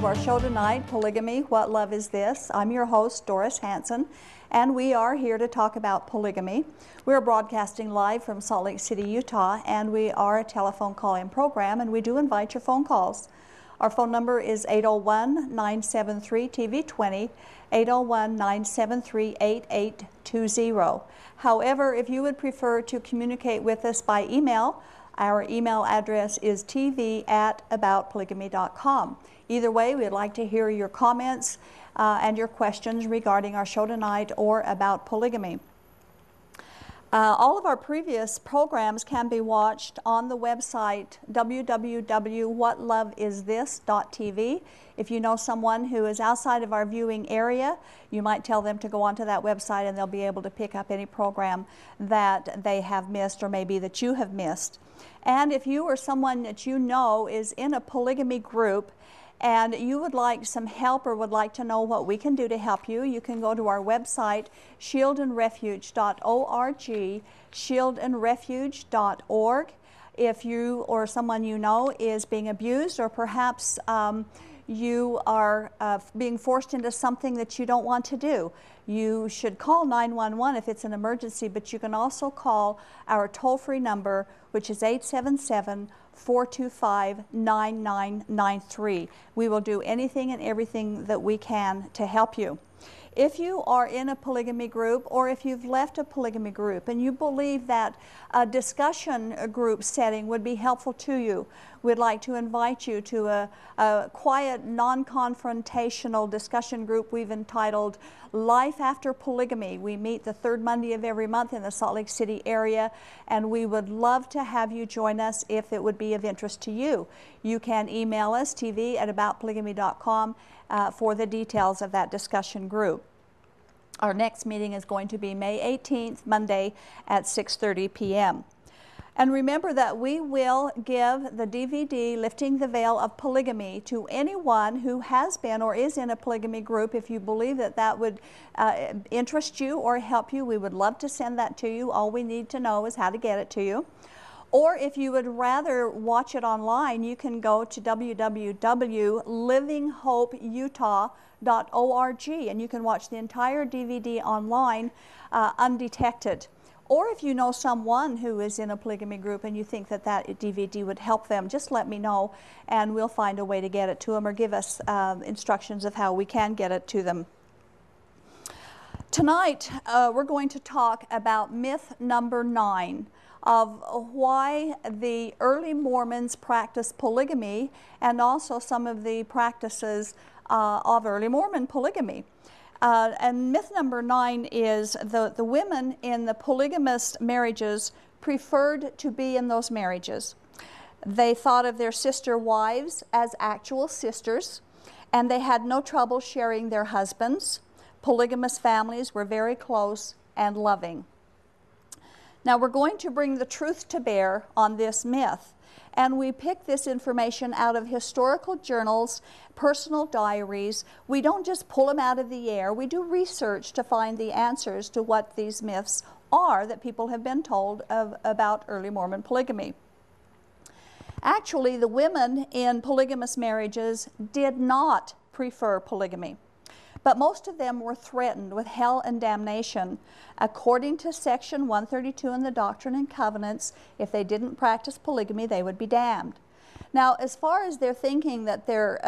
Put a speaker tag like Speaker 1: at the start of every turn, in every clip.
Speaker 1: to our show tonight, Polygamy, What Love Is This? I'm your host, Doris Hanson, and we are here to talk about polygamy. We're broadcasting live from Salt Lake City, Utah, and we are a telephone call-in program, and we do invite your phone calls. Our phone number is 801-973-TV20, 801-973-8820. However, if you would prefer to communicate with us by email, our email address is tv@aboutpolygamy.com. Either way, we'd like to hear your comments and your questions regarding our show tonight or about polygamy. All of our previous programs can be watched on the website www.whatloveisthis.tv. If you know someone who is outside of our viewing area, you might tell them to go onto that website and they'll be able to pick up any program that they have missed or maybe that you have missed. And if you or someone that you know is in a polygamy group and you would like some help or would like to know what we can do to help you, you can go to our website, shieldandrefuge.org, shieldandrefuge.org. If you or someone you know is being abused, or perhaps you are being forced into something that you don't want to do, you should call 911 if it's an emergency, but you can also call our toll-free number, which is 877-425-9993. We will do anything and everything that we can to help you. If you are in a polygamy group, or if you've left a polygamy group and you believe that a discussion group setting would be helpful to you, we'd like to invite you to a quiet, non-confrontational discussion group we've entitled Life After Polygamy. We meet the third Monday of every month in the Salt Lake City area, and we would love to have you join us if it would be of interest to you. You can email us, tv@aboutpolygamy.com, for the details of that discussion group. Our next meeting is going to be May 18th, Monday at 6:30 p.m. And remember that we will give the DVD, Lifting the Veil of Polygamy, to anyone who has been or is in a polygamy group. If you believe that that would interest you or help you, we would love to send that to you. All we need to know is how to get it to you. Or if you would rather watch it online, you can go to www.livinghopeutah.org and you can watch the entire DVD online undetected. Or if you know someone who is in a polygamy group and you think that that DVD would help them, just let me know and we'll find a way to get it to them, or give us instructions of how we can get it to them. Tonight, we're going to talk about myth number 9 of why the early Mormons practiced polygamy, and also some of the practices of early Mormon polygamy. And myth number 9 is the women in the polygamous marriages preferred to be in those marriages. They thought of their sister wives as actual sisters, and they had no trouble sharing their husbands. Polygamous families were very close and loving. Now we're going to bring the truth to bear on this myth, and we pick this information out of historical journals, personal diaries. We don't just pull them out of the air. We do research to find the answers to what these myths are that people have been told about early Mormon polygamy. Actually, the women in polygamous marriages did not prefer polygamy, but most of them were threatened with hell and damnation. According to Section 132 in the Doctrine and Covenants, if they didn't practice polygamy, they would be damned. Now, as far as their thinking that their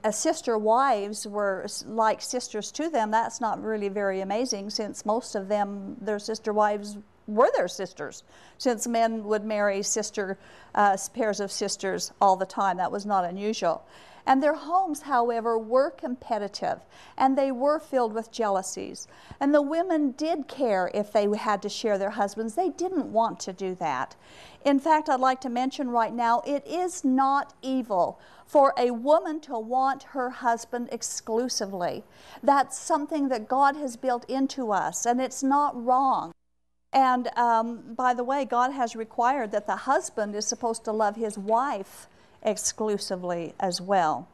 Speaker 1: sister wives were like sisters to them, that's not really very amazing, since most of them, their sister wives were their sisters, since men would marry pairs of sisters all the time. That was not unusual. And their homes, however, were competitive, and they were filled with jealousies. And the women did care if they had to share their husbands. They didn't want to do that. In fact, I'd like to mention right now, it is not evil for a woman to want her husband exclusively. That's something that God has built into us, and it's not wrong. And by the way, God has required that the husband is supposed to love his wife exclusively as well.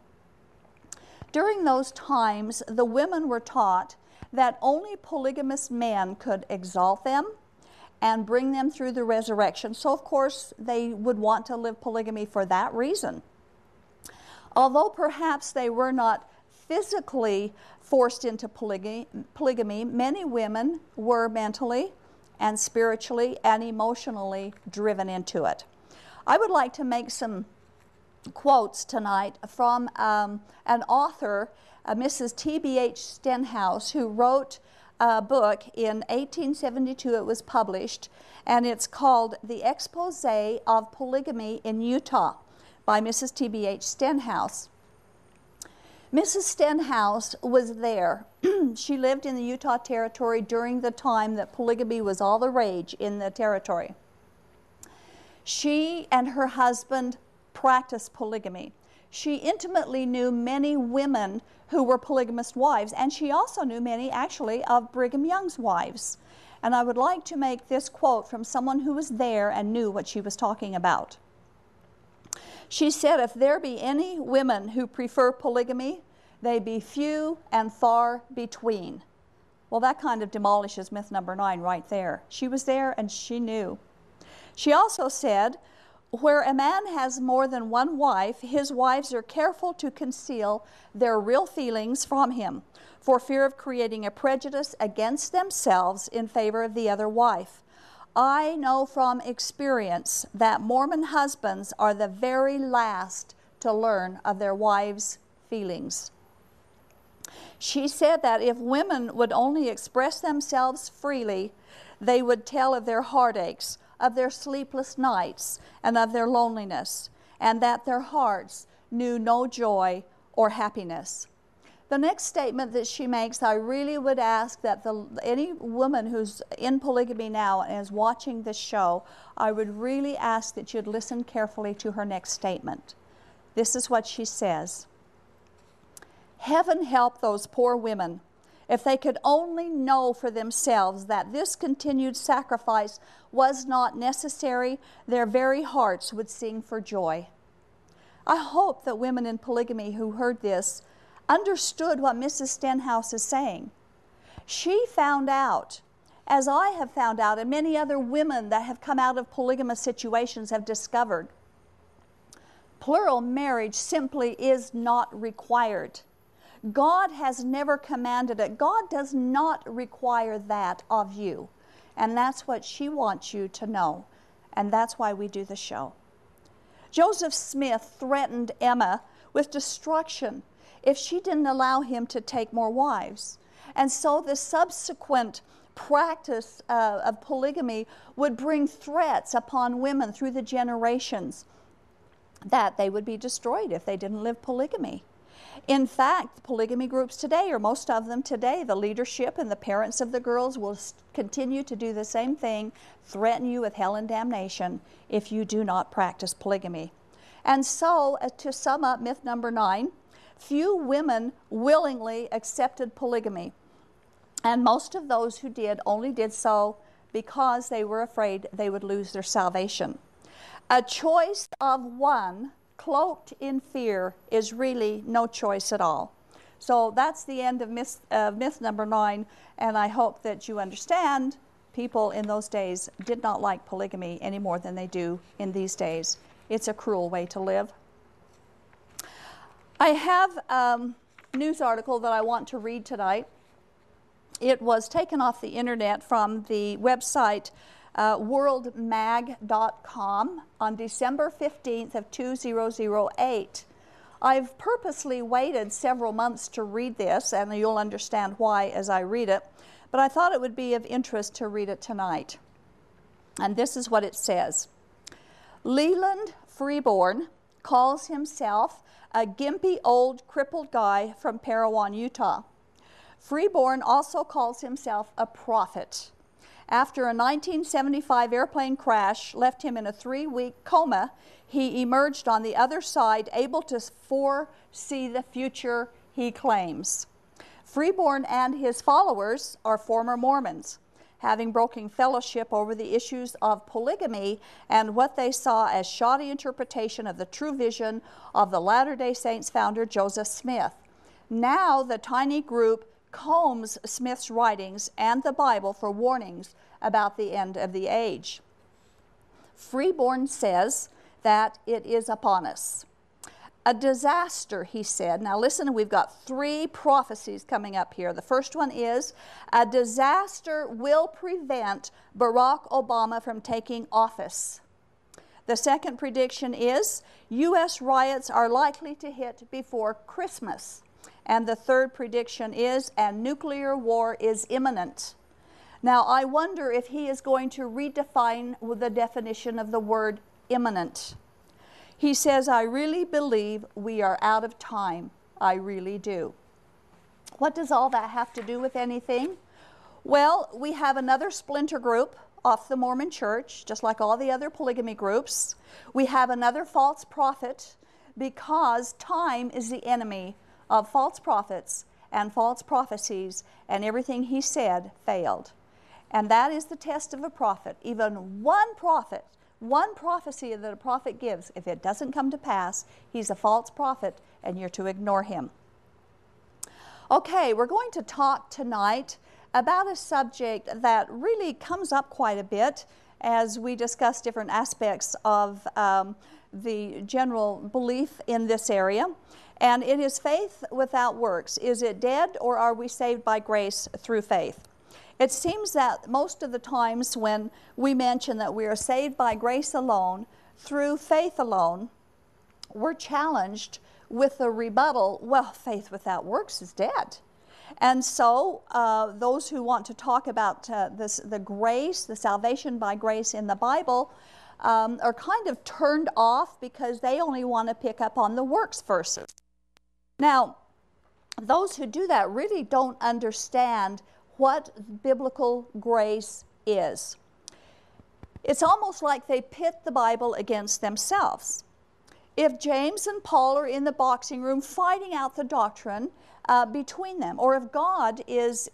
Speaker 1: During those times, the women were taught that only polygamous men could exalt them and bring them through the resurrection. So of course they would want to live polygamy for that reason. Although perhaps they were not physically forced into polygamy, many women were mentally and spiritually and emotionally driven into it. I would like to make some quotes tonight from an author, Mrs. T.B.H. Stenhouse, who wrote a book in 1872. It was published, and it's called The Expose of Polygamy in Utah by Mrs. T.B.H. Stenhouse. Mrs. Stenhouse was there. She lived in the Utah Territory during the time that polygamy was all the rage in the territory. She and her husband practiced polygamy. She intimately knew many women who were polygamist wives, and she also knew many, actually, of Brigham Young's wives. And I would like to make this quote from someone who was there and knew what she was talking about. She said, "If there be any women who prefer polygamy, they be few and far between." Well, that kind of demolishes myth number 9 right there. She was there and she knew. She also said, "Where a man has more than one wife, his wives are careful to conceal their real feelings from him, for fear of creating a prejudice against themselves in favor of the other wife. I know from experience that Mormon husbands are the very last to learn of their wives' feelings." She said that if women would only express themselves freely, they would tell of their heartaches, of their sleepless nights, and of their loneliness, and that their hearts knew no joy or happiness. The next statement that she makes, I really would ask that any woman who's in polygamy now and is watching this show, I would really ask that you'd listen carefully to her next statement. This is what she says. "Heaven help those poor women. If they could only know for themselves that this continued sacrifice was not necessary, their very hearts would sing for joy." I hope that women in polygamy who heard this understood what Mrs. Stenhouse is saying. She found out, as I have found out, and many other women that have come out of polygamous situations have discovered, plural marriage simply is not required. God has never commanded it. God does not require that of you. And that's what she wants you to know. And that's why we do the show. Joseph Smith threatened Emma with destruction if she didn't allow him to take more wives. And so the subsequent practice of polygamy would bring threats upon women through the generations that they would be destroyed if they didn't live polygamy. In fact, polygamy groups today, or most of them today, the leadership and the parents of the girls will continue to do the same thing, threaten you with hell and damnation if you do not practice polygamy. And so, to sum up myth number 9, few women willingly accepted polygamy. And most of those who did only did so because they were afraid they would lose their salvation. A choice of one cloaked in fear is really no choice at all. So that's the end of myth number 9, and I hope that you understand people in those days did not like polygamy any more than they do in these days. It's a cruel way to live. I have a news article that I want to read tonight. It was taken off the internet from the website worldmag.com on December 15th of 2008. I've purposely waited several months to read this, and you'll understand why as I read it, but I thought it would be of interest to read it tonight. And this is what it says. Leland Freeborn calls himself a gimpy old crippled guy from Parowan, Utah. Freeborn also calls himself a prophet. After a 1975 airplane crash left him in a 3-week coma, he emerged on the other side, able to foresee the future, he claims. Freeborn and his followers are former Mormons, having broken fellowship over the issues of polygamy and what they saw as shoddy interpretation of the true vision of the Latter-day Saints founder Joseph Smith. Now the tiny group combs Smith's writings and the Bible for warnings about the end of the age. Freeborn says that it is upon us. A disaster, he said. Now listen, we've got 3 prophecies coming up here. The first one is, a disaster will prevent Barack Obama from taking office. The second prediction is, U.S. riots are likely to hit before Christmas. And the third prediction is, a nuclear war is imminent. Now, I wonder if he is going to redefine the definition of the word imminent. He says, I really believe we are out of time. I really do. What does all that have to do with anything? Well, we have another splinter group off the Mormon Church, just like all the other polygamy groups. We have another false prophet, because time is the enemy of false prophets and false prophecies, and everything he said failed. And that is the test of a prophet. Even one prophecy that a prophet gives, if it doesn't come to pass, he's a false prophet and you're to ignore him. Okay, we're going to talk tonight about a subject that really comes up quite a bit as we discuss different aspects of the general belief in this area. And it is faith without works. Is it dead, or are we saved by grace through faith? It seems that most of the times when we mention that we are saved by grace alone, through faith alone, we're challenged with the rebuttal, well, faith without works is dead. And so those who want to talk about the grace, the salvation by grace in the Bible, are kind of turned off because they only want to pick up on the works verses. Now, those who do that really don't understand what biblical grace is. It's almost like they pit the Bible against themselves. If James and Paul are in the boxing room fighting out the doctrine between them, or if God is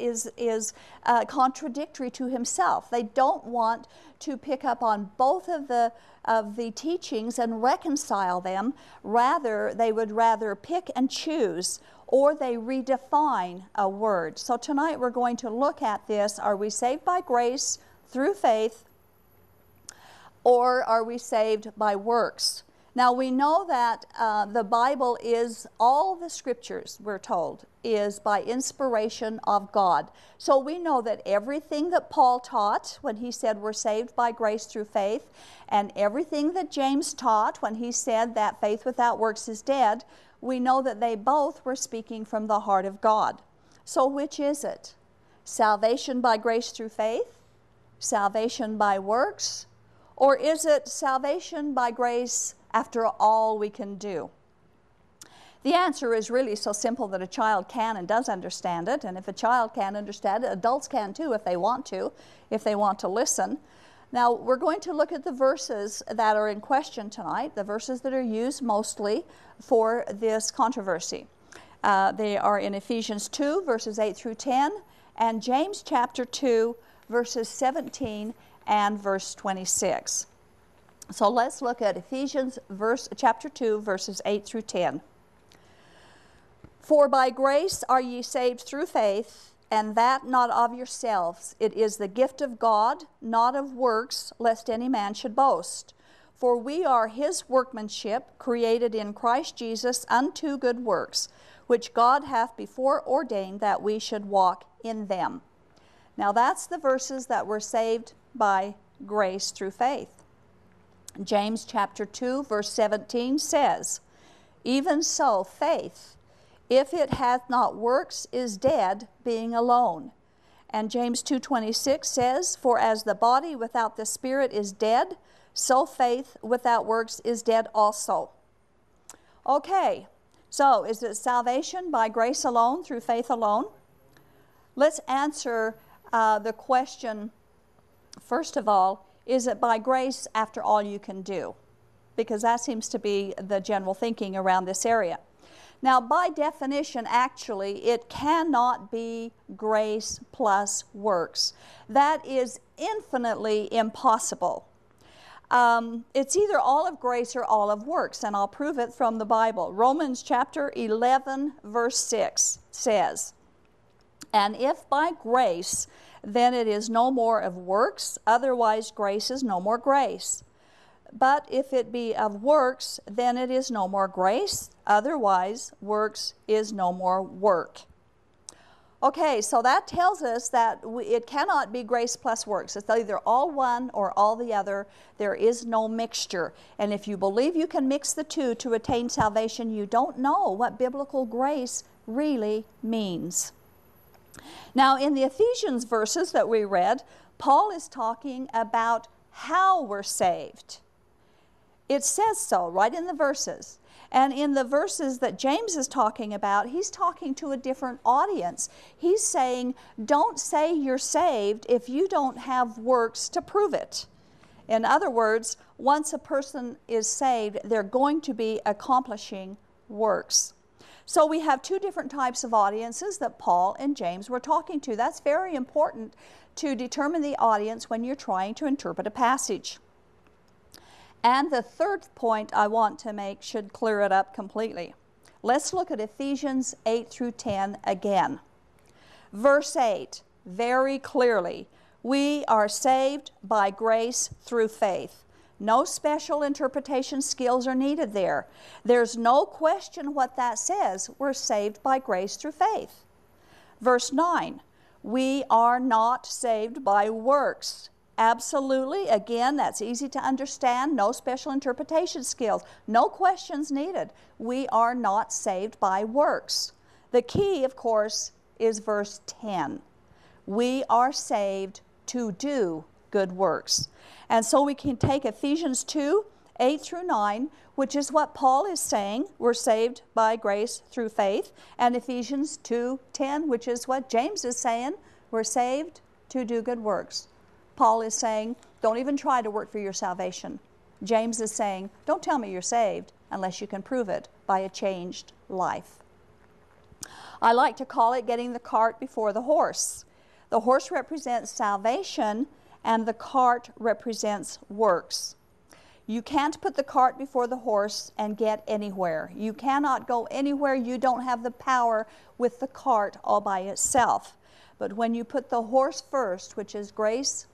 Speaker 1: contradictory to himself, they don't want to pick up on both of the teachings and reconcile them. Rather, they would rather pick and choose, or they redefine a word. So tonight we're going to look at this. Are we saved by grace through faith, or are we saved by works? Now we know that the Bible is, all the scriptures, we're told, is by inspiration of God. So we know that everything that Paul taught when he said we're saved by grace through faith, and everything that James taught when he said that faith without works is dead, we know that they both were speaking from the heart of God. So which is it? Salvation by grace through faith? Salvation by works? Or is it salvation by grace after all we can do? The answer is really so simple that a child can and does understand it. And if a child can understand it, adults can too if they want to listen. Now, we're going to look at the verses that are in question tonight, the verses that are used mostly for this controversy. They are in Ephesians 2, verses 8 through 10, and James chapter 2, verses 17 and verse 26. So let's look at Ephesians chapter 2, verses 8 through 10. For by grace are ye saved through faith, and that not of yourselves. It is the gift of God, not of works, lest any man should boast. For we are his workmanship, created in Christ Jesus unto good works, which God hath before ordained that we should walk in them. Now that's the verses that were saved by grace through faith. James chapter 2, verse 17 says, even so faith, if it hath not works, is dead, being alone. And James 2:26 says, for as the body without the spirit is dead, so faith without works is dead also. Okay, so is it salvation by grace alone, through faith alone? Let's answer the question, first of all, is it by grace after all you can do? Because that seems to be the general thinking around this area. Now, by definition, actually, it cannot be grace plus works. That is infinitely impossible. It's either all of grace or all of works, and I'll prove it from the Bible. Romans chapter 11, verse 6 says, and if by grace, then it is no more of works, otherwise grace is no more grace. But if it be of works, then it is no more grace. Otherwise, works is no more work. Okay, so that tells us that it cannot be grace plus works. It's either all one or all the other. There is no mixture. And if you believe you can mix the two to attain salvation, you don't know what biblical grace really means. Now, in the Ephesians verses that we read, Paul is talking about how we're saved. It says so right in the verses. And in the verses that James is talking about, he's talking to a different audience. He's saying, don't say you're saved if you don't have works to prove it. In other words, once a person is saved, they're going to be accomplishing works. So we have two different types of audiences that Paul and James were talking to. That's very important to determine the audience when you're trying to interpret a passage. And the third point I want to make should clear it up completely. Let's look at Ephesians 8 through 10 again. Verse 8, very clearly, we are saved by grace through faith. No special interpretation skills are needed there. There's no question what that says. We're saved by grace through faith. Verse 9, we are not saved by works. Absolutely, again, that's easy to understand. No special interpretation skills. No questions needed. We are not saved by works. The key, of course, is verse 10. We are saved to do good works. And so we can take Ephesians 2, 8 through 9, which is what Paul is saying. We're saved by grace through faith. And Ephesians 2, 10, which is what James is saying. We're saved to do good works. Paul is saying, don't even try to work for your salvation. James is saying, don't tell me you're saved unless you can prove it by a changed life. I like to call it getting the cart before the horse. The horse represents salvation and the cart represents works. You can't put the cart before the horse and get anywhere. You cannot go anywhere. You don't have the power with the cart all by itself. But when you put the horse first, which is grace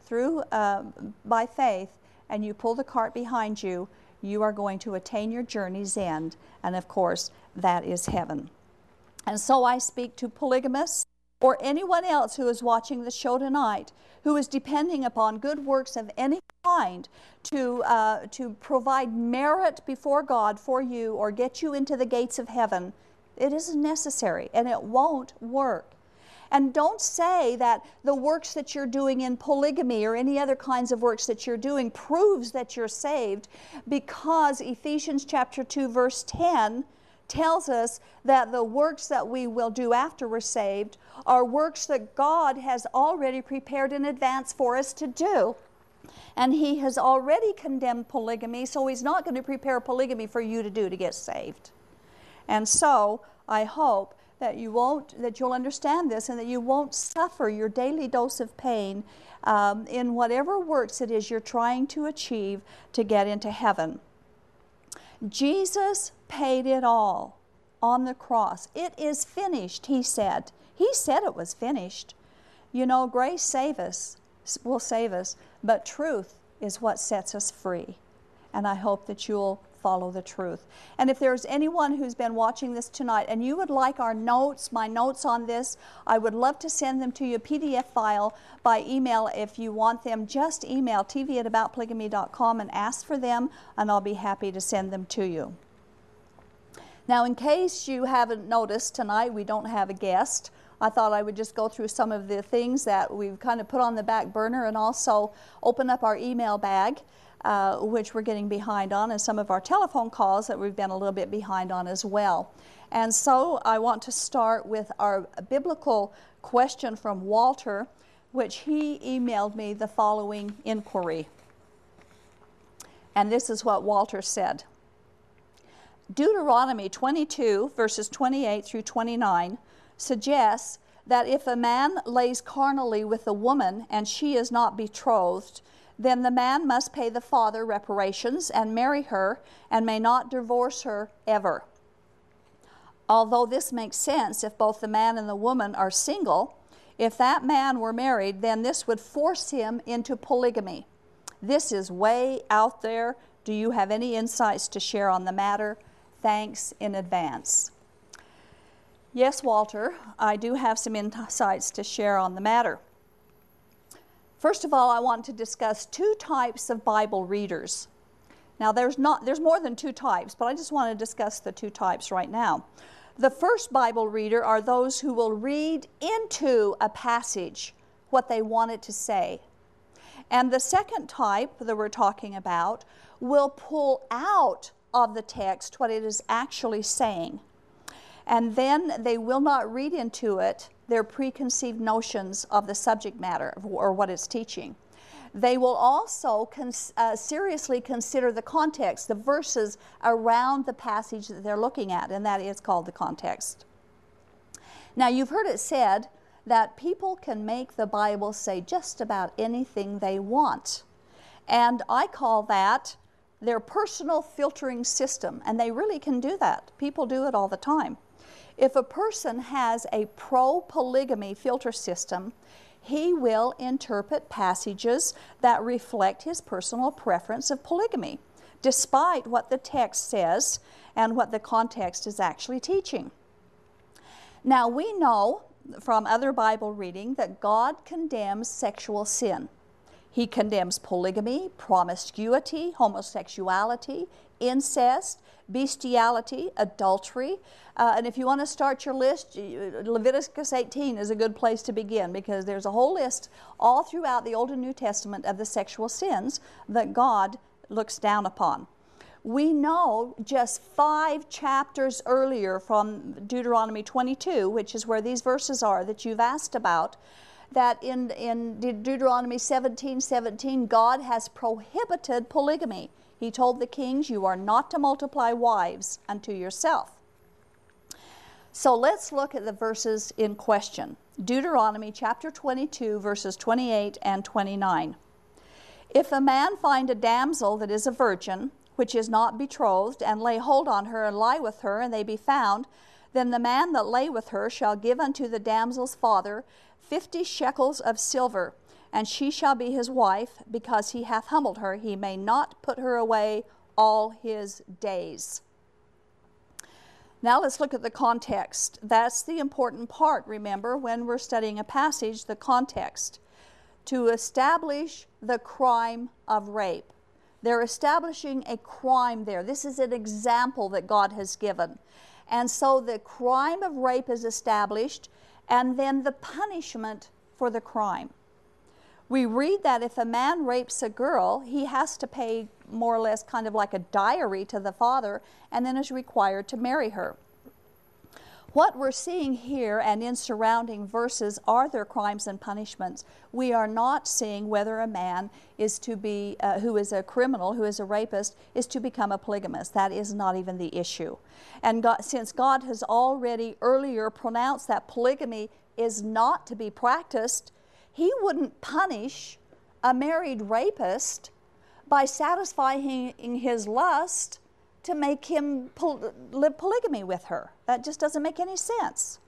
Speaker 1: through by faith, and you pull the cart behind you, you are going to attain your journey's end. And of course, that is heaven. And so I speak to polygamists or anyone else who is watching the show tonight who is depending upon good works of any kind to provide merit before God for you or get you into the gates of heaven. It isn't necessary, and it won't work. And don't say that the works that you're doing in polygamy or any other kinds of works that you're doing proves that you're saved, because Ephesians chapter 2 verse 10 tells us that the works that we will do after we're saved are works that God has already prepared in advance for us to do. And He has already condemned polygamy, so He's not going to prepare polygamy for you to do to get saved. And so I hope that you'll understand this, and that you won't suffer your daily dose of pain in whatever works it is you're trying to achieve to get into heaven. Jesus paid it all on the cross. It is finished, He said. He said it was finished. You know, grace will save us, but truth is what sets us free. And I hope that you'll follow the truth. And if there's anyone who's been watching this tonight and you would like our notes, my notes on this, I would love to send them to you, a PDF file by email. If you want them, just email tv@aboutpolygamy.com and ask for them, and I'll be happy to send them to you. Now, in case you haven't noticed, tonight we don't have a guest. I thought I would just go through some of the things that we've kind of put on the back burner, and also open up our email bag, which we're getting behind on, and some of our telephone calls that we've been a little bit behind on as well. And so I want to start with our biblical question from Walter, which he emailed me the following inquiry. And this is what Walter said. Deuteronomy 22, verses 28 through 29, suggests that if a man lays carnally with a woman and she is not betrothed, then the man must pay the father reparations and marry her, and may not divorce her ever. Although this makes sense if both the man and the woman are single, if that man were married, then this would force him into polygamy. This is way out there. Do you have any insights to share on the matter? Thanks in advance. Yes, Walter, I do have some insights to share on the matter. First of all, I want to discuss two types of Bible readers. Now, there's more than two types, but I just want to discuss the two types right now. The first Bible reader are those who will read into a passage what they want it to say. And the second type that we're talking about will pull out of the text what it is actually saying. And then they will not read into it their preconceived notions of the subject matter or what it's teaching. They will also seriously consider the context, the verses around the passage that they're looking at, and that is called the context. Now, you've heard it said that people can make the Bible say just about anything they want. And I call that their personal filtering system, and they really can do that. People do it all the time. If a person has a pro-polygamy filter system, he will interpret passages that reflect his personal preference of polygamy, despite what the text says and what the context is actually teaching. Now, we know from other Bible reading that God condemns sexual sin. He condemns polygamy, promiscuity, homosexuality, incest, bestiality, adultery. And if you want to start your list, Leviticus 18 is a good place to begin, because there's a whole list all throughout the Old and New Testament of the sexual sins that God looks down upon. We know just 5 chapters earlier from Deuteronomy 22, which is where these verses are that you've asked about, that in Deuteronomy 17:17, God has prohibited polygamy. He told the kings, you are not to multiply wives unto yourself. So let's look at the verses in question. Deuteronomy chapter 22, verses 28 and 29. If a man find a damsel that is a virgin, which is not betrothed, and lay hold on her and lie with her, and they be found, then the man that lay with her shall give unto the damsel's father 50 shekels of silver, and she shall be his wife, because he hath humbled her. He may not put her away all his days. Now let's look at the context. That's the important part, remember, when we're studying a passage, the context. To establish the crime of rape. They're establishing a crime there. This is an example that God has given. And so the crime of rape is established, and then the punishment for the crime. We read that if a man rapes a girl, he has to pay more or less kind of like a dowry to the father, and then is required to marry her. What we're seeing here and in surrounding verses are their crimes and punishments. We are not seeing whether a man is to be, who is a criminal, who is a rapist, is to become a polygamist. That is not even the issue. And God, since God has already earlier pronounced that polygamy is not to be practiced, He wouldn't punish a married rapist by satisfying his lust to make him live polygamy with her. That just doesn't make any sense.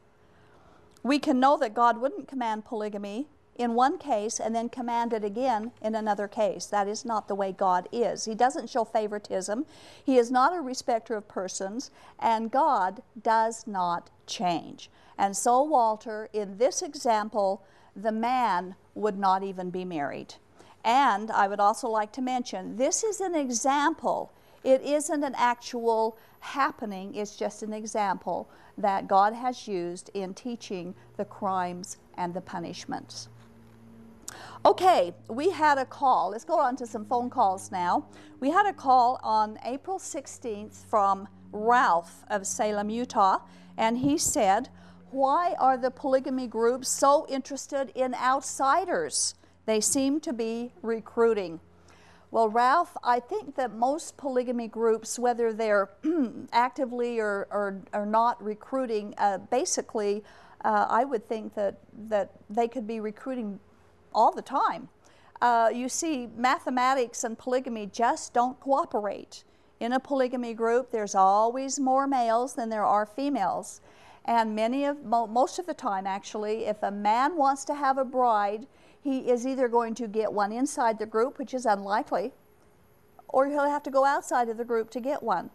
Speaker 1: We can know that God wouldn't command polygamy in one case and then command it again in another case. That is not the way God is. He doesn't show favoritism. He is not a respecter of persons, and God does not change. And so, Walter, in this example, the man would not even be married. And I would also like to mention, this is an example. It isn't an actual happening, it's just an example that God has used in teaching the crimes and the punishments. Okay, we had a call. Let's go on to some phone calls now. We had a call on April 16th from Ralph of Salem, Utah, and he said, why are the polygamy groups so interested in outsiders? They seem to be recruiting. Well, Ralph, I think that most polygamy groups, whether they're actively or not recruiting, basically, I would think that they could be recruiting all the time. You see, mathematics and polygamy just don't cooperate. In a polygamy group, there's always more males than there are females. And most of the time, actually, if a man wants to have a bride, he is either going to get one inside the group, which is unlikely, or he'll have to go outside of the group to get one.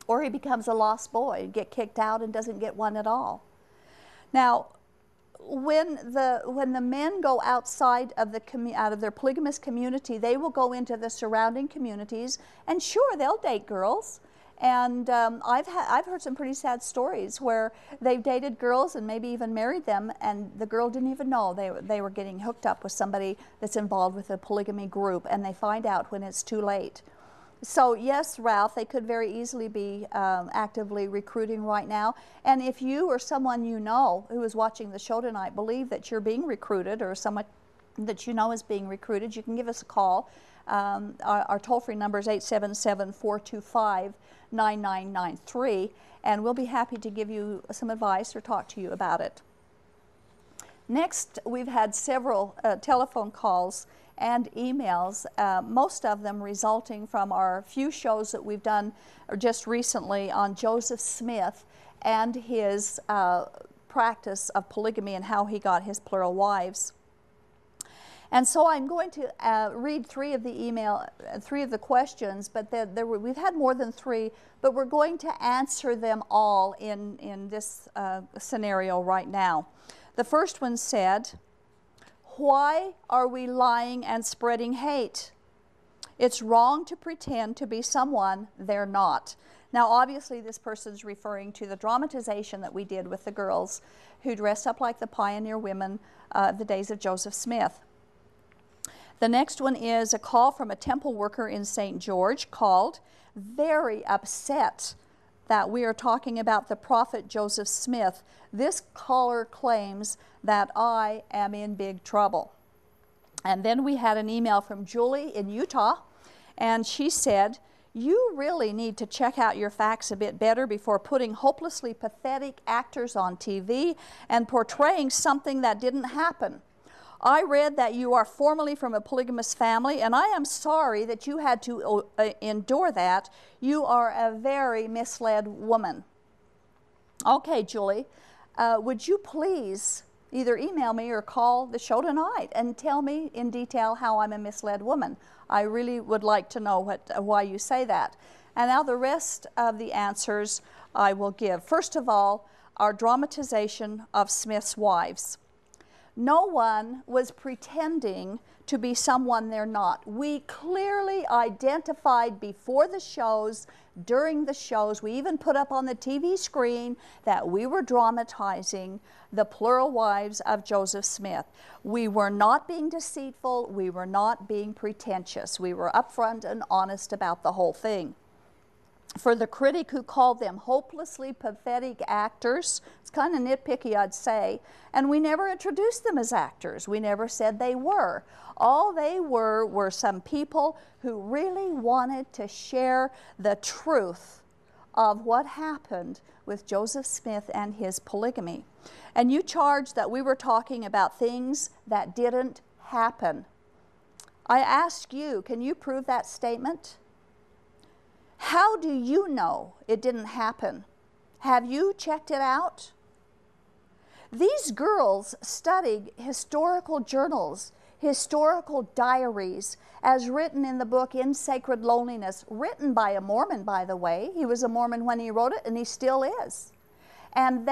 Speaker 1: Or he becomes a lost boy, get kicked out and doesn't get one at all. Now, when the men go outside of out of their polygamous community, they will go into the surrounding communities, and sure, they'll date girls. And I've heard some pretty sad stories where they've dated girls and maybe even married them, and the girl didn't even know they were getting hooked up with somebody that's involved with a polygamy group, and they find out when it's too late. So yes, Ralph, they could very easily be actively recruiting right now. And if you or someone you know who is watching the show tonight believe that you're being recruited, or someone that you know is being recruited, you can give us a call. Our toll-free number is 877-425-9993, and we'll be happy to give you some advice or talk to you about it. Next, we've had several telephone calls and emails, most of them resulting from our few shows that we've done just recently on Joseph Smith and his practice of polygamy and how he got his plural wives. And so I'm going to read three of the questions, but we've had more than three, but we're going to answer them all in this scenario right now. The first one said, "Why are we lying and spreading hate? It's wrong to pretend to be someone they're not." Now, obviously, this person's referring to the dramatization that we did with the girls who dressed up like the pioneer women of the days of Joseph Smith. The next one is a call from a temple worker in St. George, called, very upset that we are talking about the prophet Joseph Smith. This caller claims that I am in big trouble. And then we had an email from Julie in Utah, and she said, "You really need to check out your facts a bit better before putting hopelessly pathetic actors on TV and portraying something that didn't happen. I read that you are formerly from a polygamous family, and I am sorry that you had to endure that. You are a very misled woman." Okay, Julie, would you please either email me or call the show tonight and tell me in detail how I'm a misled woman? I really would like to know why you say that. And now the rest of the answers I will give. First of all, our dramatization of Smith's wives. No one was pretending to be someone they're not. We clearly identified before the shows, during the shows, we even put up on the TV screen that we were dramatizing the plural wives of Joseph Smith. We were not being deceitful. We were not being pretentious. We were upfront and honest about the whole thing. For the critic who called them hopelessly pathetic actors, it's kind of nitpicky, I'd say, and we never introduced them as actors. We never said they were. All they were some people who really wanted to share the truth of what happened with Joseph Smith and his polygamy. And you charged that we were talking about things that didn't happen. I ask you, can you prove that statement? How do you know it didn't happen? Have you checked it out? These girls studied historical journals, historical diaries, as written in the book In Sacred Loneliness, written by a Mormon, by the way. He was a Mormon when he wrote it, and he still is. And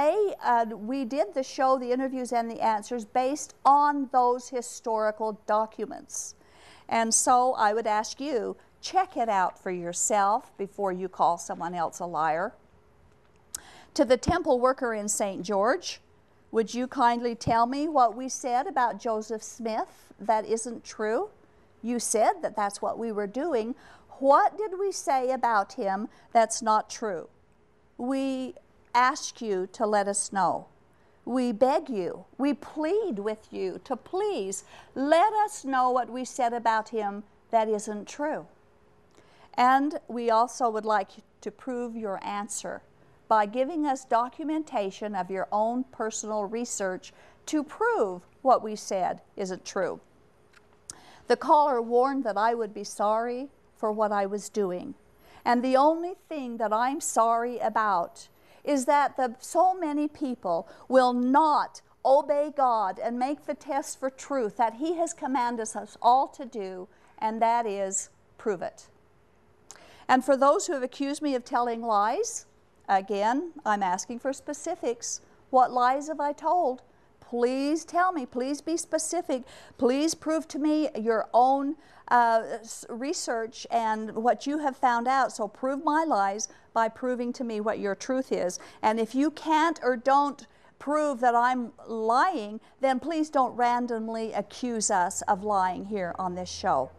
Speaker 1: we did the show, the interviews and the answers, based on those historical documents. And so I would ask you, check it out for yourself before you call someone else a liar. To the temple worker in St. George, would you kindly tell me what we said about Joseph Smith that isn't true? You said that that's what we were doing. What did we say about him that's not true? We ask you to let us know. We beg you, we plead with you to please let us know what we said about him that isn't true. And we also would like to prove your answer by giving us documentation of your own personal research to prove what we said isn't true. The caller warned that I would be sorry for what I was doing. And the only thing that I'm sorry about is that so many people will not obey God and make the test for truth that He has commanded us all to do, and that is prove it. And for those who have accused me of telling lies, again, I'm asking for specifics. What lies have I told? Please tell me. Please be specific. Please prove to me your own research and what you have found out. So prove my lies by proving to me what your truth is. And if you can't or don't prove that I'm lying, then please don't randomly accuse us of lying here on this show.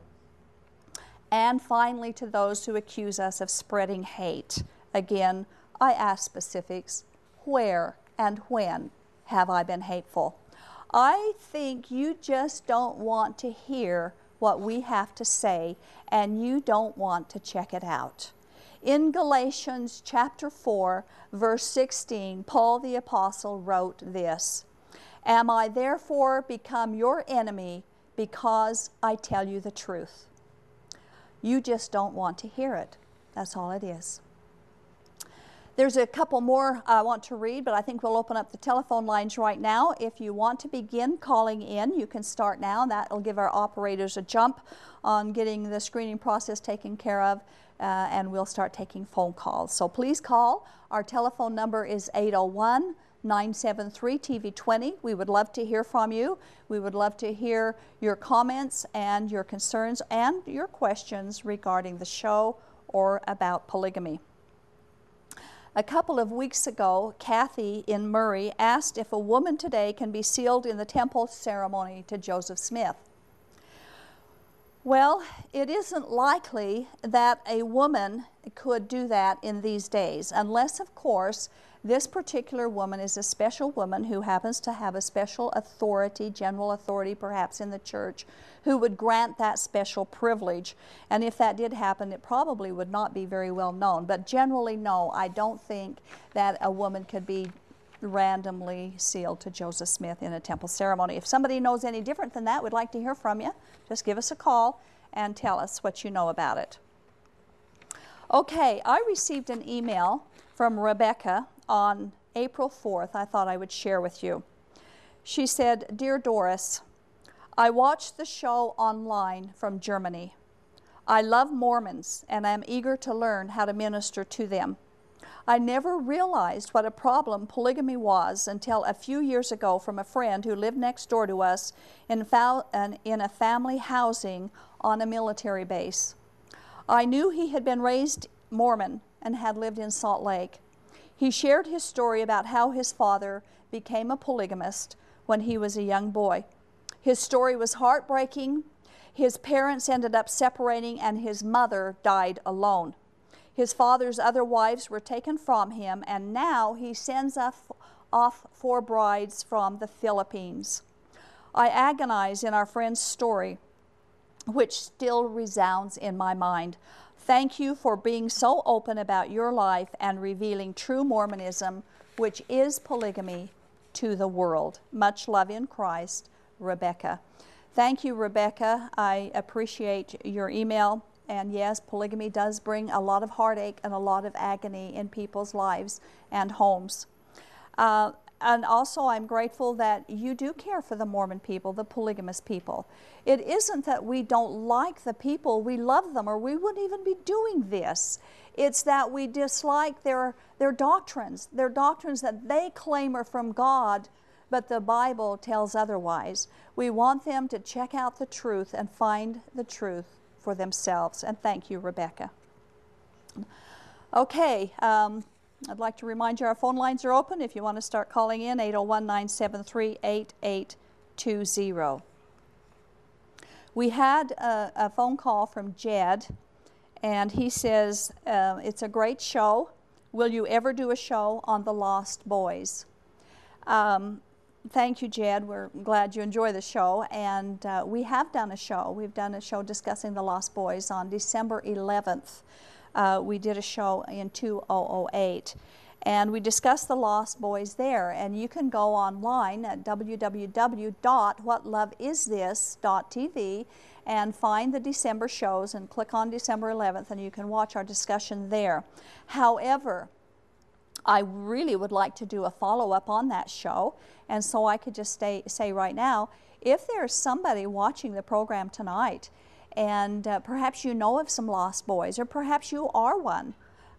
Speaker 1: And finally, to those who accuse us of spreading hate, again, I ask specifics. Where and when have I been hateful? I think you just don't want to hear what we have to say, and you don't want to check it out. In Galatians chapter 4, verse 16, Paul the Apostle wrote this, "Am I therefore become your enemy because I tell you the truth?" You just don't want to hear it. That's all it is. There's a couple more I want to read, but I think we'll open up the telephone lines right now. If you want to begin calling in, you can start now, and that will give our operators a jump on getting the screening process taken care of, and we'll start taking phone calls. So please call. Our telephone number is 801-973-TV20. We would love to hear from you. We would love to hear your comments and your concerns and your questions regarding the show or about polygamy. A couple of weeks ago, Kathy in Murray asked if a woman today can be sealed in the temple ceremony to Joseph Smith. Well, it isn't likely that a woman could do that in these days, unless, of course, this particular woman is a special woman who happens to have a special authority, general authority perhaps in the church, who would grant that special privilege. And if that did happen, it probably would not be very well known. But generally, no, I don't think that a woman could be randomly sealed to Joseph Smith in a temple ceremony. If somebody knows any different than that, we'd like to hear from you. Just give us a call and tell us what you know about it. Okay, I received an email from Rebecca on April 4th I thought I would share with you. She said, "Dear Doris, I watched the show online from Germany. I love Mormons and I'm eager to learn how to minister to them. I never realized what a problem polygamy was until a few years ago from a friend who lived next door to us in a family housing on a military base. I knew he had been raised Mormon and had lived in Salt Lake. He shared his story about how his father became a polygamist when he was a young boy. His story was heartbreaking. His parents ended up separating and his mother died alone. His father's other wives were taken from him, and now he sends off 4 brides from the Philippines. I agonize in our friend's story, which still resounds in my mind. Thank you for being so open about your life and revealing true Mormonism, which is polygamy, to the world. Much love in Christ, Rebecca." Thank you, Rebecca. I appreciate your email. And yes, polygamy does bring a lot of heartache and a lot of agony in people's lives and homes. And also, I'm grateful that you do care for the Mormon people, the polygamous people. It isn't that we don't like the people, we love them, or we wouldn't even be doing this. It's that we dislike their doctrines that they claim are from God, but the Bible tells otherwise. We want them to check out the truth and find the truth for themselves. And thank you, Rebecca. Okay, I'd like to remind you our phone lines are open if you want to start calling in, 801-973-8820. We had a phone call from Jed, and he says, it's a great show. Will you ever do a show on the Lost Boys? Thank you, Jed. We're glad you enjoy the show. And we have done a show. We've done a show discussing the Lost Boys on December 11th. We did a show in 2008. And we discussed the Lost Boys there. And you can go online at www.whatloveisthis.tv and find the December shows and click on December 11th and you can watch our discussion there. However, I really would like to do a follow-up on that show, and so I could just say right now, if there's somebody watching the program tonight, and perhaps you know of some lost boys, or perhaps you are one,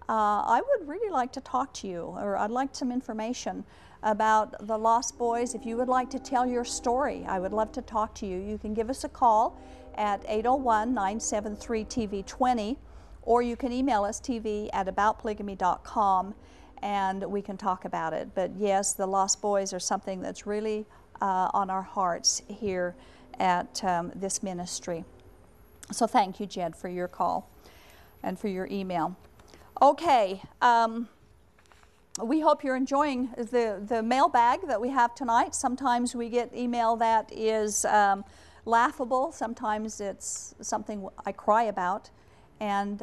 Speaker 1: I would really like to talk to you, or I'd like some information about the lost boys. If you would like to tell your story, I would love to talk to you. You can give us a call at 801-973-TV20, or you can email us tv@aboutpolygamy.com, and we can talk about it. But yes, the lost boys are something that's really on our hearts here at this ministry. So thank you, Jed, for your call and for your email. Okay, we hope you're enjoying the mailbag that we have tonight. Sometimes we get email that is laughable. Sometimes it's something I cry about. And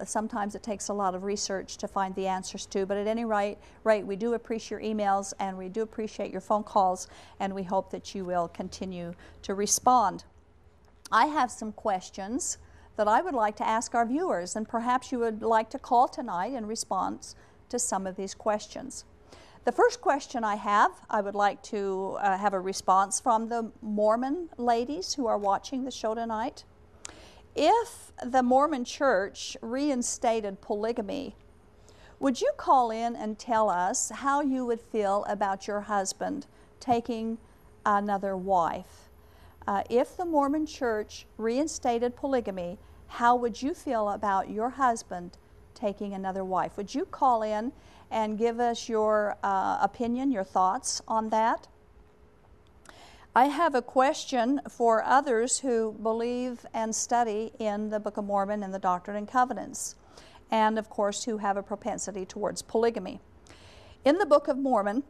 Speaker 1: sometimes it takes a lot of research to find the answers to. But at any rate, we do appreciate your emails, and we do appreciate your phone calls, and we hope that you will continue to respond. I have some questions that I would like to ask our viewers, and perhaps you would like to call tonight in response to some of these questions. The first question I would like to have a response from the Mormon ladies who are watching the show tonight. If the Mormon Church reinstated polygamy, would you call in and tell us how you would feel about your husband taking another wife? If the Mormon Church reinstated polygamy, how would you feel about your husband taking another wife? Would you call in and give us your opinion, your thoughts on that? I have a question for others who believe and study in the Book of Mormon and the Doctrine and Covenants, and of course who have a propensity towards polygamy. In the Book of Mormon,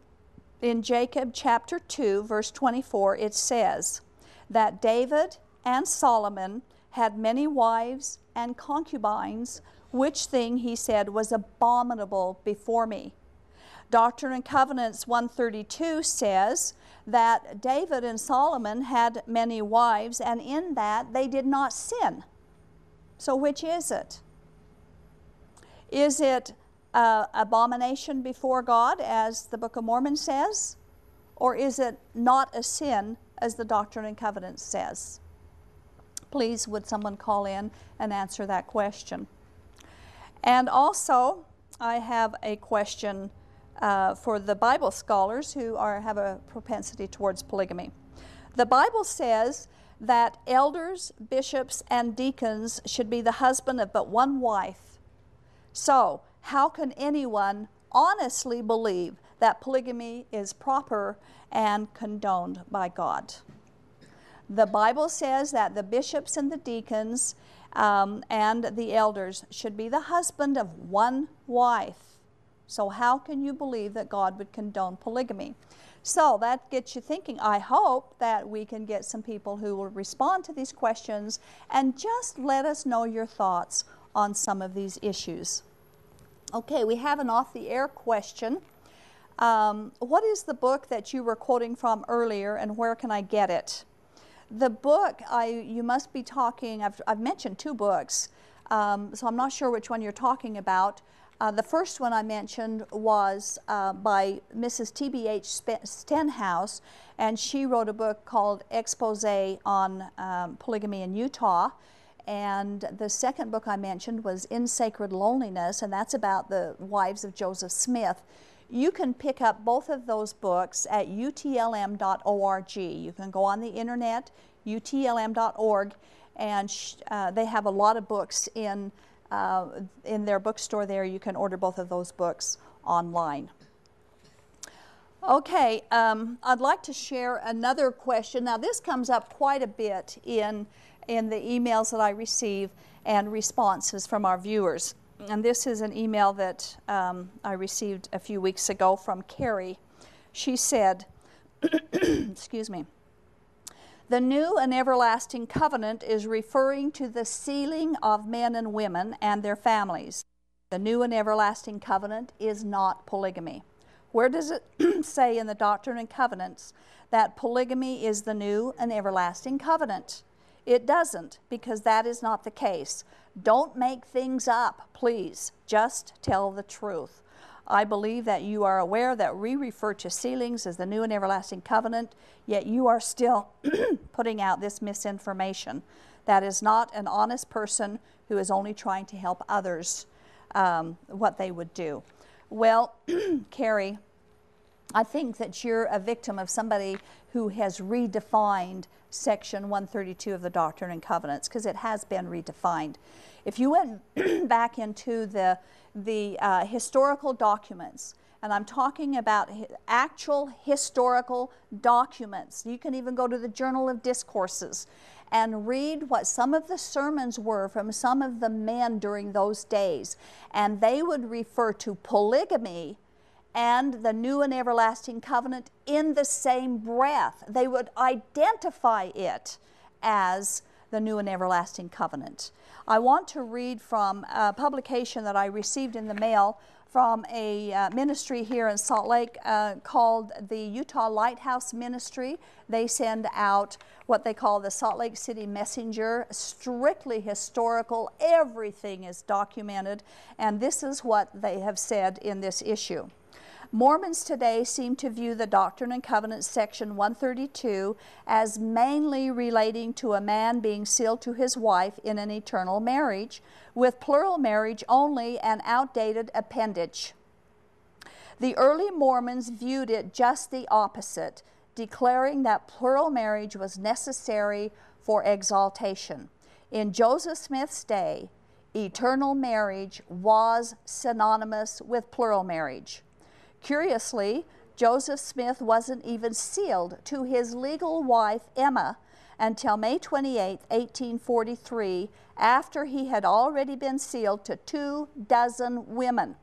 Speaker 1: in Jacob chapter 2, verse 24, it says that David and Solomon had many wives and concubines, which thing, he said, was abominable before me. Doctrine and Covenants 132 says that David and Solomon had many wives, and in that they did not sin. So which is it? Is it abomination before God, as the Book of Mormon says? Or is it not a sin, as the Doctrine and Covenants says? Please, would someone call in and answer that question? And also, I have a question for the Bible scholars who have a propensity towards polygamy. The Bible says that elders, bishops, and deacons should be the husband of but one wife. So, how can anyone honestly believe that polygamy is proper and condoned by God? The Bible says that the bishops and the deacons and the elders should be the husband of one wife. So how can you believe that God would condone polygamy? So that gets you thinking. I hope that we can get some people who will respond to these questions and just let us know your thoughts on some of these issues. Okay, we have an off-the-air question. What is the book that you were quoting from earlier, and where can I get it? The book, you must be talking, I've mentioned two books, so I'm not sure which one you're talking about. The first one I mentioned was by Mrs. T.B.H. Stenhouse, and she wrote a book called Expose on Polygamy in Utah. And the second book I mentioned was In Sacred Loneliness, and that's about the wives of Joseph Smith. You can pick up both of those books at utlm.org. You can go on the internet, utlm.org, and they have a lot of books in their bookstore there. You can order both of those books online. Okay, I'd like to share another question. Now, this comes up quite a bit in the emails that I receive and responses from our viewers. And this is an email that I received a few weeks ago from Carrie. She said, excuse me, the new and everlasting covenant is referring to the sealing of men and women and their families. The new and everlasting covenant is not polygamy. Where does it say in the Doctrine and Covenants that polygamy is the new and everlasting covenant? It doesn't, because that is not the case. Don't make things up, please. Just tell the truth. I believe that you are aware that we refer to sealings as the new and everlasting covenant, yet you are still putting out this misinformation. That is not an honest person who is only trying to help others what they would do. Well, Carrie, I think that you're a victim of somebody who has redefined Section 132 of the Doctrine and Covenants, because it has been redefined. If you went back into the historical documents, and I'm talking about actual historical documents, you can even go to the Journal of Discourses and read what some of the sermons were from some of the men during those days, and they would refer to polygamy and the new and everlasting covenant in the same breath. They would identify it as the new and everlasting covenant. I want to read from a publication that I received in the mail from a ministry here in Salt Lake called the Utah Lighthouse Ministry. They send out what they call the Salt Lake City Messenger, strictly historical. Everything is documented, and this is what they have said in this issue. Mormons today seem to view the Doctrine and Covenants section 132 as mainly relating to a man being sealed to his wife in an eternal marriage, with plural marriage only an outdated appendage. The early Mormons viewed it just the opposite, declaring that plural marriage was necessary for exaltation. In Joseph Smith's day, eternal marriage was synonymous with plural marriage. Curiously, Joseph Smith wasn't even sealed to his legal wife, Emma, until May 28, 1843, after he had already been sealed to 24 women.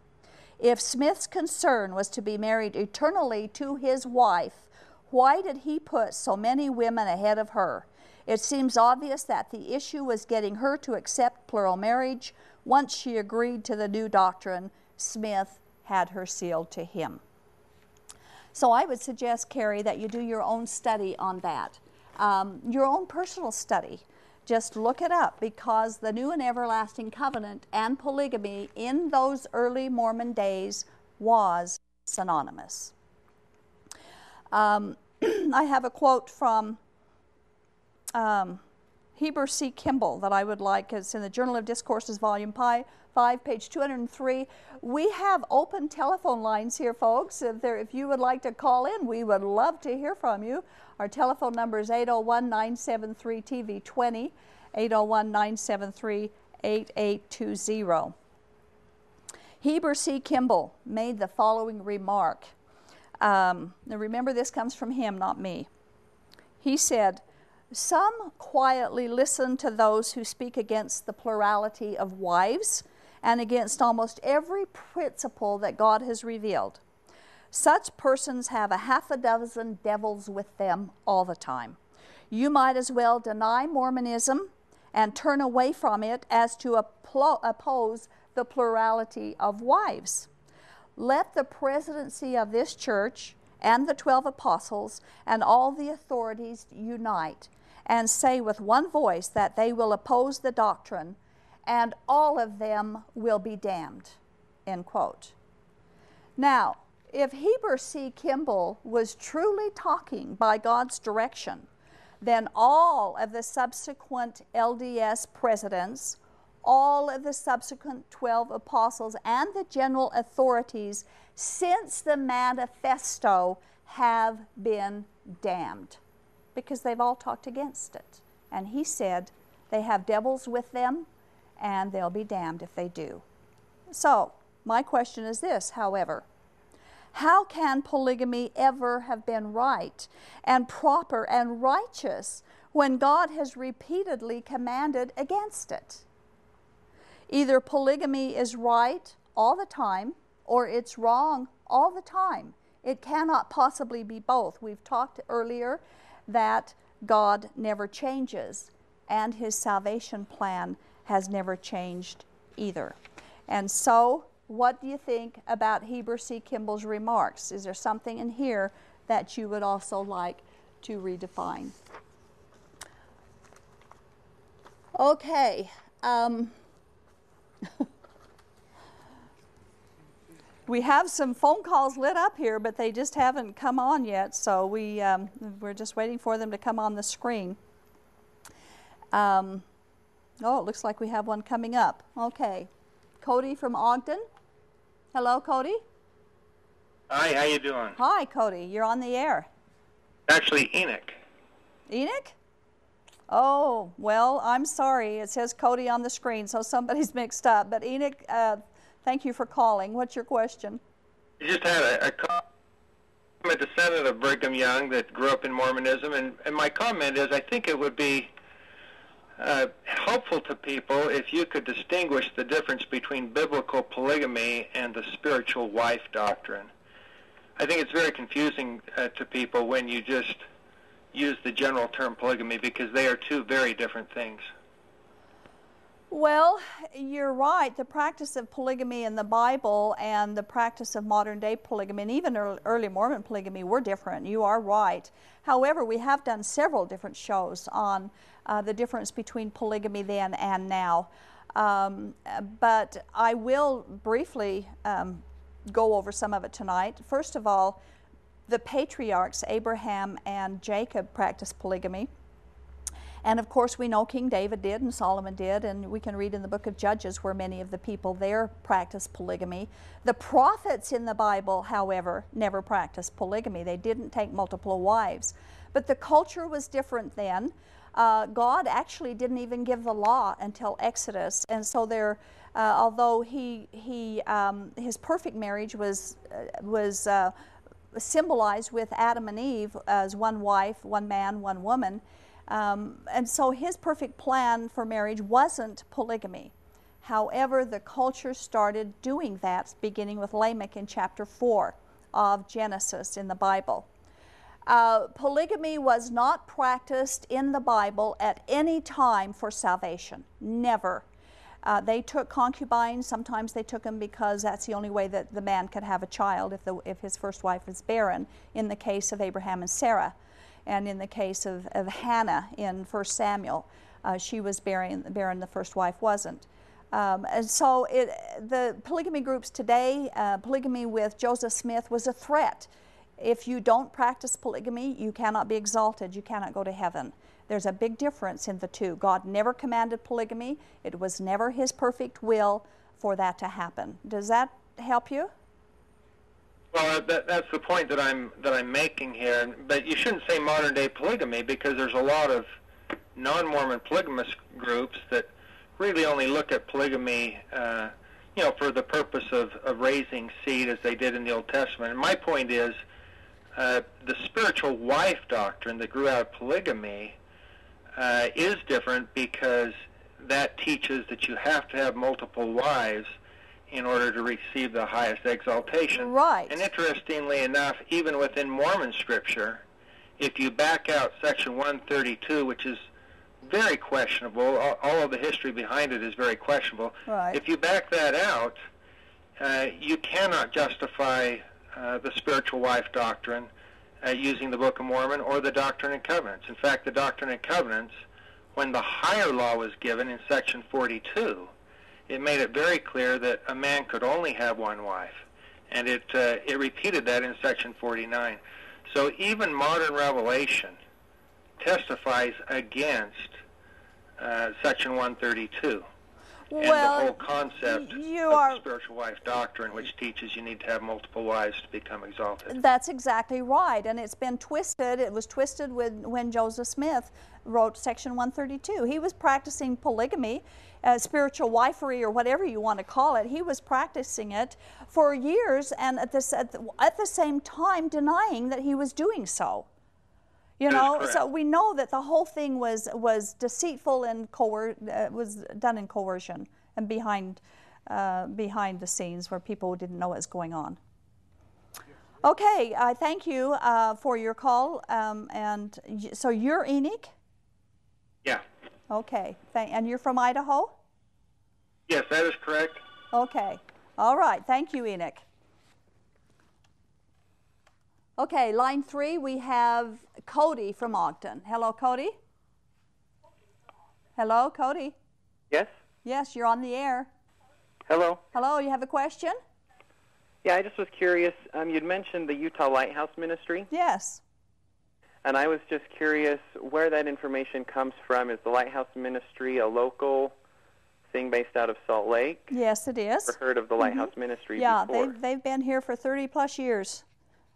Speaker 1: If Smith's concern was to be married eternally to his wife, why did he put so many women ahead of her? It seems obvious that the issue was getting her to accept plural marriage. Once she agreed to the new doctrine, Smith had her sealed to him. So I would suggest, Carrie, that you do your own study on that, your own personal study. Just look it up, because the new and everlasting covenant and polygamy in those early Mormon days was synonymous. I have a quote from Heber C. Kimball that I would like. It's in the Journal of Discourses, Volume 5, page 203. We have open telephone lines here, folks. If you would like to call in, we would love to hear from you. Our telephone number is 801-973-TV20, 801-973-8820. Heber C. Kimball made the following remark. Now remember, this comes from him, not me. He said, "Some quietly listen to those who speak against the plurality of wives and against almost every principle that God has revealed. Such persons have a half a dozen devils with them all the time. You might as well deny Mormonism and turn away from it as to oppose the plurality of wives. Let the presidency of this church and the 12 apostles and all the authorities unite and say with one voice that they will oppose the doctrine, and all of them will be damned." End quote. Now, if Heber C. Kimball was truly talking by God's direction, then all of the subsequent LDS presidents, all of the subsequent 12 apostles, and the general authorities since the manifesto have been damned, because they've all talked against it. And he said they have devils with them, and they'll be damned if they do. So, my question is this, however: how can polygamy ever have been right and proper and righteous when God has repeatedly commanded against it? Either polygamy is right all the time, or it's wrong all the time. It cannot possibly be both. We've talked earlier that God never changes, and his salvation plan has never changed either. And so, what do you think about Heber C. Kimball's remarks? Is there something in here that you would also like to redefine? Okay. We have some phone calls lit up here, but they just haven't come on yet, so we're just waiting for them to come on the screen. Oh, it looks like we have one coming up. Okay. Cody from Ogden. Hello, Cody.
Speaker 2: Hi, how you doing?
Speaker 1: Hi, Cody. You're on the air.
Speaker 2: Actually, Enoch.
Speaker 1: Enoch? Oh, well, I'm sorry. It says Cody on the screen, so somebody's mixed up. But Enoch, thank you for calling. What's your question?
Speaker 2: I just had a comment, a descendant of Brigham Young that grew up in Mormonism, and my comment is I think it would be helpful to people if you could distinguish the difference between biblical polygamy and the spiritual wife doctrine. I think it's very confusing to people when you just use the general term polygamy because they are two very different things.
Speaker 1: Well, you're right. The practice of polygamy in the Bible and the practice of modern-day polygamy and even early Mormon polygamy were different. You are right. However, we have done several different shows on the difference between polygamy then and now. But I will briefly go over some of it tonight. First of all, the patriarchs, Abraham and Jacob, practiced polygamy. And of course, we know King David did and Solomon did, and we can read in the book of Judges where many of the people there practiced polygamy. The prophets in the Bible, however, never practiced polygamy. They didn't take multiple wives. But the culture was different then. God actually didn't even give the law until Exodus, and so there, although his perfect marriage was symbolized with Adam and Eve as one wife, one man, one woman. And so his perfect plan for marriage wasn't polygamy. However, the culture started doing that, beginning with Lamech in chapter 4 of Genesis in the Bible. Polygamy was not practiced in the Bible at any time for salvation. Never. They took concubines. Sometimes they took them because that's the only way that the man could have a child if his first wife was barren, in the case of Abraham and Sarah. And in the case of Hannah in 1 Samuel, she was barren, the first wife wasn't. And so the polygamy groups today, polygamy with Joseph Smith was a threat. If you don't practice polygamy, you cannot be exalted. You cannot go to heaven. There's a big difference in the two. God never commanded polygamy. It was never his perfect will for that to happen. Does that help you?
Speaker 2: Well, that's the point that I'm making here. But you shouldn't say modern-day polygamy because there's a lot of non-Mormon polygamous groups that really only look at polygamy, for the purpose of raising seed as they did in the Old Testament. And my point is, the spiritual wife doctrine that grew out of polygamy is different because that teaches that you have to have multiple wives in order to receive the highest exaltation.
Speaker 1: Right.
Speaker 2: And interestingly enough, even within Mormon scripture, if you back out section 132, which is very questionable, all of the history behind it is very questionable.
Speaker 1: Right.
Speaker 2: If you back that out, you cannot justify the spiritual wife doctrine using the Book of Mormon or the Doctrine and Covenants. In fact, the Doctrine and Covenants, when the higher law was given in section 42, it made it very clear that a man could only have one wife, and it repeated that in section 49. So even modern revelation testifies against section 132 and the whole concept of spiritual wife doctrine, which teaches you need to have multiple wives to become exalted.
Speaker 1: That's exactly right, and it's been twisted. It was twisted when Joseph Smith wrote section 132. He was practicing polygamy, spiritual wifery, or whatever you want to call it. He was practicing it for years, and at the same time denying that he was doing so. You know, so we know that the whole thing was deceitful and was done in coercion and behind the scenes where people didn't know what was going on. Okay, I thank you for your call. And so you're Enoch?
Speaker 2: Yeah.
Speaker 1: Okay, and you're from Idaho?
Speaker 2: Yes, that is correct.
Speaker 1: Okay, all right. Thank you, Enoch. Okay, line 3, we have Cody from Ogden. Hello, Cody. Hello, Cody.
Speaker 3: Yes?
Speaker 1: Yes, you're on the air.
Speaker 3: Hello.
Speaker 1: Hello, you have a question?
Speaker 3: Yeah, I just was curious. You'd mentioned the Utah Lighthouse Ministry.
Speaker 1: Yes.
Speaker 3: And I was just curious where that information comes from. Is the Lighthouse Ministry a local thing based out of Salt Lake?
Speaker 1: Yes, it is.
Speaker 3: I've heard of the Lighthouse Ministry
Speaker 1: Yeah,
Speaker 3: before.
Speaker 1: they've been here for 30-plus years.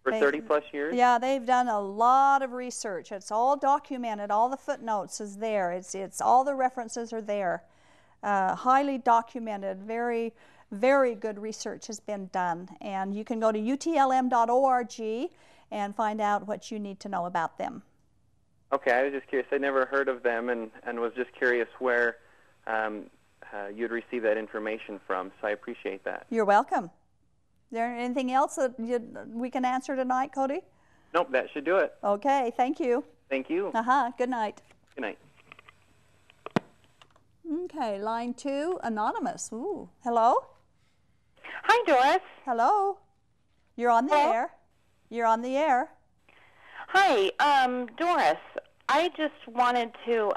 Speaker 3: For 30-plus years?
Speaker 1: Yeah, they've done a lot of research. It's all documented. All the footnotes is there. It's all the references are there. Highly documented. Very, very good research has been done. And you can go to utlm.org and find out what you need to know about them.
Speaker 3: Okay, I was just curious. I'd never heard of them and was just curious where you'd receive that information from, so I appreciate that.
Speaker 1: You're welcome. Is there anything else that we can answer tonight, Cody?
Speaker 3: Nope, that should do it.
Speaker 1: Okay, thank you.
Speaker 3: Thank you.
Speaker 1: Good night.
Speaker 3: Good night.
Speaker 1: Okay, line 2, anonymous. Ooh, hello?
Speaker 4: Hi, Doris.
Speaker 1: Hello? You're on the air. You're on the air.
Speaker 4: Hi, Doris. I just wanted to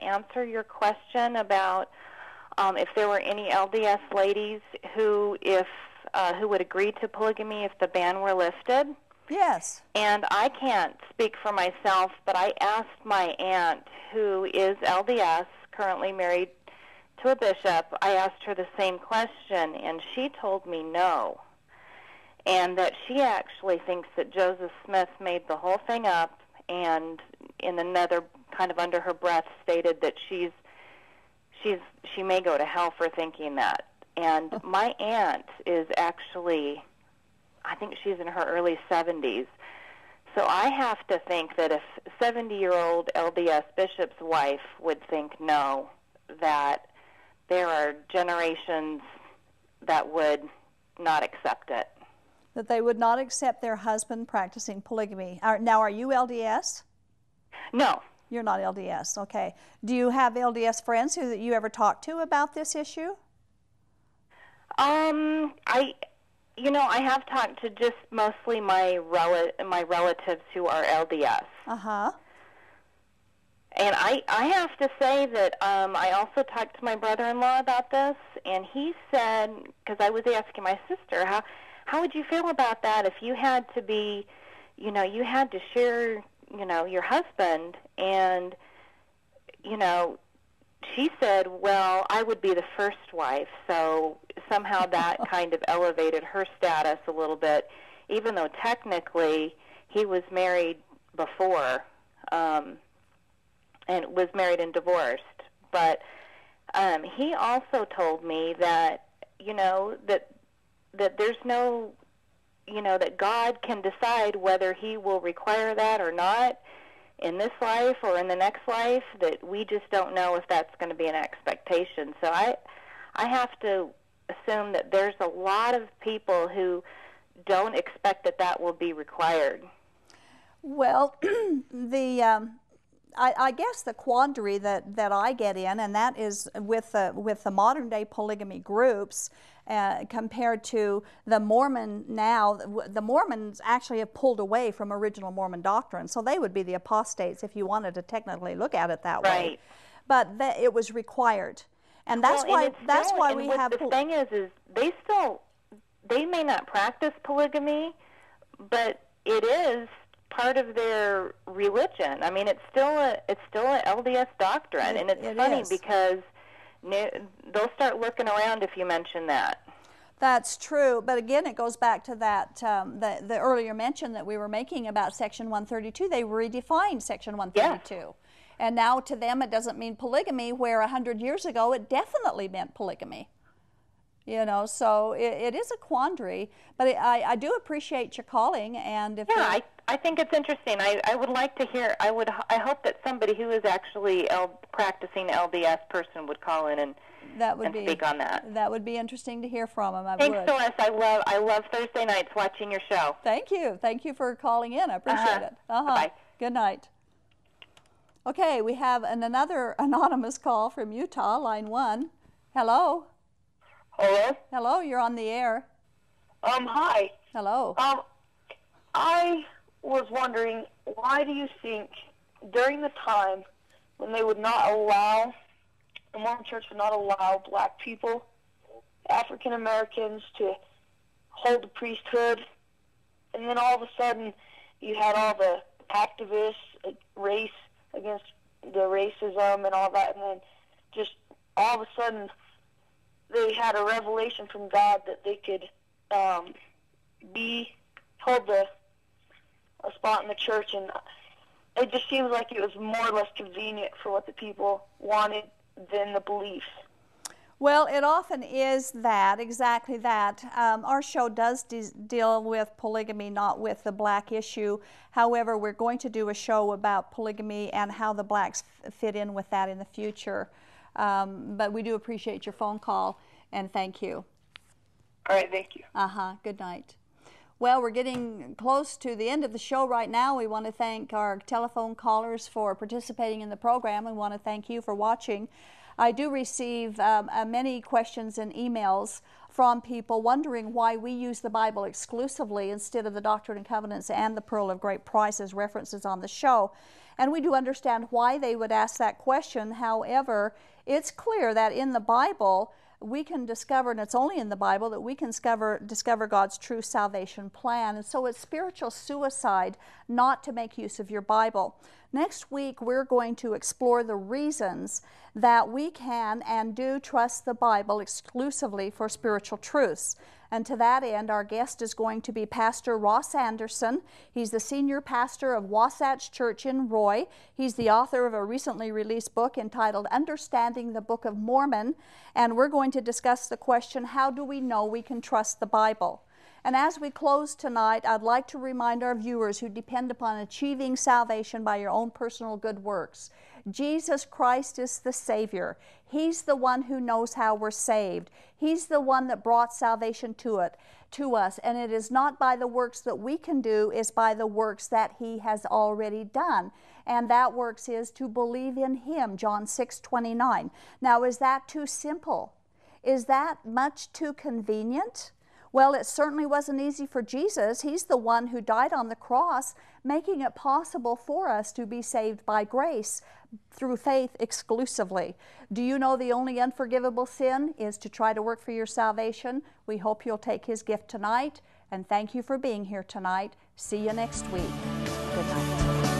Speaker 4: answer your question about if there were any LDS ladies who would agree to polygamy if the ban were lifted.
Speaker 1: Yes.
Speaker 4: And I can't speak for myself, but I asked my aunt, who is LDS, currently married to a bishop. I asked her the same question, and she told me no. And that she actually thinks that Joseph Smith made the whole thing up, and in another kind of under her breath stated that she may go to hell for thinking that. And my aunt is actually, I think she's in her early 70s. So I have to think that if a 70-year-old LDS bishop's wife would think no, that there are generations that would not accept it.
Speaker 1: That they would not accept their husband practicing polygamy. Now, are you LDS?
Speaker 4: No.
Speaker 1: You're not LDS, okay. Do you have LDS friends who you ever talked to about this issue?
Speaker 4: I have talked to just mostly my relatives who are LDS.
Speaker 1: Uh-huh.
Speaker 4: And I have to say that I also talked to my brother-in-law about this, and he said, because I was asking my sister, how would you feel about that if you had to be, you had to share, your husband, and, she said, well, I would be the first wife, so somehow that kind of elevated her status a little bit, even though technically he was married before, and was married and divorced. But he also told me that, that there's no, that God can decide whether he will require that or not in this life or in the next life, that we just don't know if that's going to be an expectation. So I have to assume that there's a lot of people who don't expect that will be required.
Speaker 1: Well, I guess the quandary that I get in, and that is with the modern day polygamy groups compared to the Mormon now. The Mormons actually have pulled away from original Mormon doctrine, so they would be the apostates if you wanted to technically look at it that way.
Speaker 4: Right.
Speaker 1: But it was required, and that's why we have.
Speaker 4: The thing is they may not practice polygamy, but it is part of their religion. I mean, it's still a LDS doctrine, and it's funny because they'll start looking around if you mention that.
Speaker 1: That's true, but again, it goes back to that the earlier mention that we were making about Section 132. They redefined Section 132.
Speaker 4: Yes.
Speaker 1: And now to them it doesn't mean polygamy, where 100 years ago it definitely meant polygamy. So it is a quandary, but I do appreciate your calling. And if
Speaker 4: I think it's interesting. I would like to hear. I hope that somebody who is actually practicing LDS person would call in and speak on that.
Speaker 1: That would be interesting to hear from them.
Speaker 4: Thanks, Doris. I love Thursday nights watching your show.
Speaker 1: Thank you for calling in. I appreciate it.
Speaker 4: Bye.
Speaker 1: Good night. Okay, we have another anonymous call from Utah, line 1. Hello.
Speaker 5: Hello?
Speaker 1: Hello, you're on the air.
Speaker 5: Hi.
Speaker 1: Hello.
Speaker 5: I was wondering, why do you think during the time when they would not allow, the Mormon Church would not allow black people, African Americans, to hold the priesthood. And then all of a sudden, you had all the activists, race against the racism and all that, and then just all of a sudden, they had a revelation from God that they could hold a spot in the church, and it just seems like it was more or less convenient for what the people wanted than the beliefs.
Speaker 1: Well, it often is that, exactly that. Our show does deal with polygamy, not with the black issue. However, we're going to do a show about polygamy and how the blacks fit in with that in the future. But we do appreciate your phone call, and thank you.
Speaker 5: All right, thank you.
Speaker 1: Good night. Well, we're getting close to the end of the show right now. We want to thank our telephone callers for participating in the program. We want to thank you for watching. I do receive many questions and emails from people wondering why we use the Bible exclusively instead of the Doctrine and Covenants and the Pearl of Great Price as references on the show. And we do understand why they would ask that question. However, it's clear that in the Bible, we can discover, and it's only in the Bible, that we can discover God's true salvation plan. And so it's spiritual suicide not to make use of your Bible. Next week, we're going to explore the reasons that we can and do trust the Bible exclusively for spiritual truths. And to that end, our guest is going to be Pastor Ross Anderson. He's the senior pastor of Wasatch Church in Roy. He's the author of a recently released book entitled Understanding the Book of Mormon. And we're going to discuss the question, how do we know we can trust the Bible? And as we close tonight, I'd like to remind our viewers who depend upon achieving salvation by your own personal good works, Jesus Christ is the Savior. He's the one who knows how we're saved. He's the one that brought salvation to us. And it is not by the works that we can do, it's by the works that He has already done. And that works is to believe in Him, John 6:29. Now, is that too simple? Is that much too convenient? Well, it certainly wasn't easy for Jesus. He's the one who died on the cross, making it possible for us to be saved by grace through faith exclusively. Do you know the only unforgivable sin is to try to work for your salvation? We hope you'll take His gift tonight, and thank you for being here tonight. See you next week. Good night.